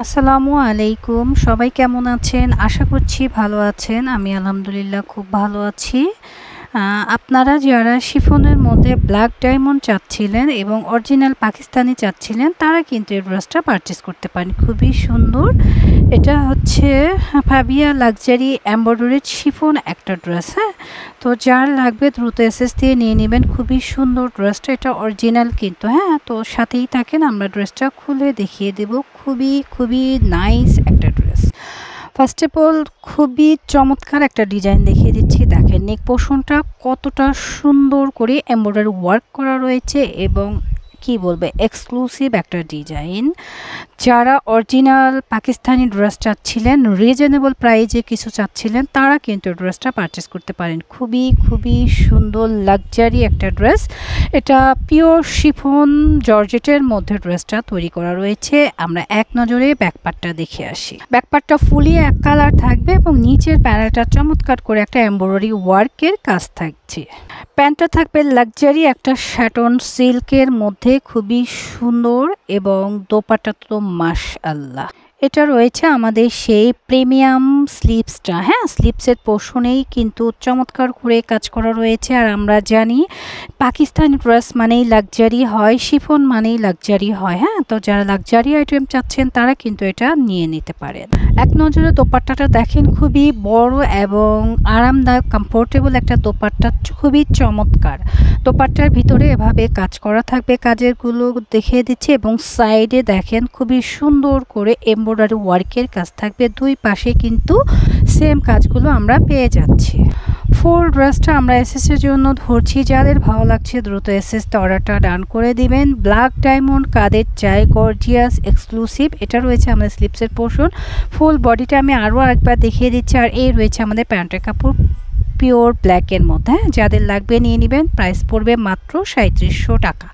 আসসালামু আলাইকুম। সবাই কেমন আছেন? আশা করছি ভালো আছেন। আমি আলহামদুলিল্লাহ খুব ভালো আছি। আপনারা যারা শিফনের মধ্যে ব্ল্যাক ডায়মন্ড চাচ্ছিলেন এবং অরিজিনাল পাকিস্তানি চাচ্ছিলেন তারা কিন্তু এই ড্রেসটা পারচেস করতে পারেন। খুবই সুন্দর। এটা হচ্ছে ফাবিয়া লাক্সারি এমব্রয়ডারি শিফন একটা ড্রেস। হ্যাঁ, তো যার লাগবে দ্রুত এসএস দিয়ে নিয়ে নেবেন। খুবই সুন্দর ড্রেসটা, এটা অরিজিনাল কিন্তু। হ্যাঁ, তো সাথেই থাকেন, আমরা ড্রেসটা খুলে দেখিয়ে দেব। খুবই নাইস একটা ড্রেস। ফার্স্ট অফ অল খুবই চমৎকার একটা ডিজাইন দেখিয়ে দিচ্ছি। দেখেন নেক পোর্শনটা কতটা সুন্দর করে এমব্রয়ডারি ওয়ার্ক করা রয়েছে এবং কি বলবে এক্সক্লুসিভ একটা ডিজাইন। যারা অরিজিনাল পাকিস্তানি ড্রেস চাচ্ছিলেন, রিজনেবল প্রাইজে কিছু চাচ্ছিলেন, তারা কিন্তু ড্রেসটা পারচেস করতে পারেন। খুবই সুন্দর লাক্সারি একটা ড্রেস। এটা পিওর শিফন জর্জেটের মধ্যে ড্রেসটা তৈরি করা রয়েছে। আমরা এক নজরে ব্যাকপার্টটা দেখে আসি। ব্যাকপার্টটা ফুলি এক কালার থাকবে এবং নিচের প্যানেলটা চমৎকার করে একটা এমব্রয়ডারি ওয়ার্কের কাজ থাকছে। প্যান্টটা থাকবে লাক্সারি একটা শ্যাটন সিল্কের মধ্যে, খুবই সুন্দর এবং দোপাট্টা তো মাশআল্লাহ। এটা রয়েছে আমাদের সেই প্রিমিয়াম স্লিপসটা। হ্যাঁ, স্লিপসের পোর্শনেই কিন্তু চমৎকার করে কাজ করা রয়েছে। আর আমরা জানি পাকিস্তানি ড্রেস মানেই লাক্সারি হয়, শিফন মানেই লাক্সারি হয়। হ্যাঁ, তো যারা লাক্সারি আইটেম চাচ্ছেন তারা কিন্তু এটা নিয়ে নিতে পারেন। এক নজরে দোপাট্টাটা দেখেন, খুবই বড় এবং আরামদায়ক কমফোর্টেবল একটা দোপাট্টা, খুবই চমৎকার। দোপাট্টার ভিতরে এভাবে কাজ করা থাকবে, কাজেরগুলো দেখিয়ে দিচ্ছি এবং সাইডে দেখেন খুবই সুন্দর করে এমব্রয়ডারি ওয়ার্কের কাজ থাকবে। দুই পাশে কিন্তু সেম কাজগুলো আমরা পেয়ে যাচ্ছি। ফুল ড্রেসটা আমরা এসএসের জন্য ধরছি। যাদের ভালো লাগছে দ্রুত এসএসতে অর্ডারটা ডান করে দিবেন। ব্ল্যাক ডায়মন্ড কাদের চাই, গর্জিয়াস এক্সক্লুসিভ। এটা রয়েছে আমাদের স্লিপসের পোর্শন। ফুল বডিটা আমি আরও একবার দেখিয়ে দিচ্ছি। আর এই রয়েছে আমাদের প্যান্টের কাপড় পিওর ব্ল্যাকের মধ্যে। যাদের লাগবে নিয়ে নেবেন। প্রাইস পড়বে মাত্র ৩৭০০ টাকা।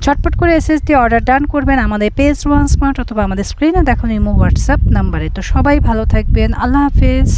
ঝটপট করে এসএস দিয়ে অর্ডার ডান করবেন আমাদের পেজ ওয়ান স্মার্ট অথবা আমাদের স্ক্রিনে দেখানো ইমো হোয়াটসঅ্যাপ নাম্বারে। তো সবাই ভালো থাকবেন। আল্লাহ হাফেজ।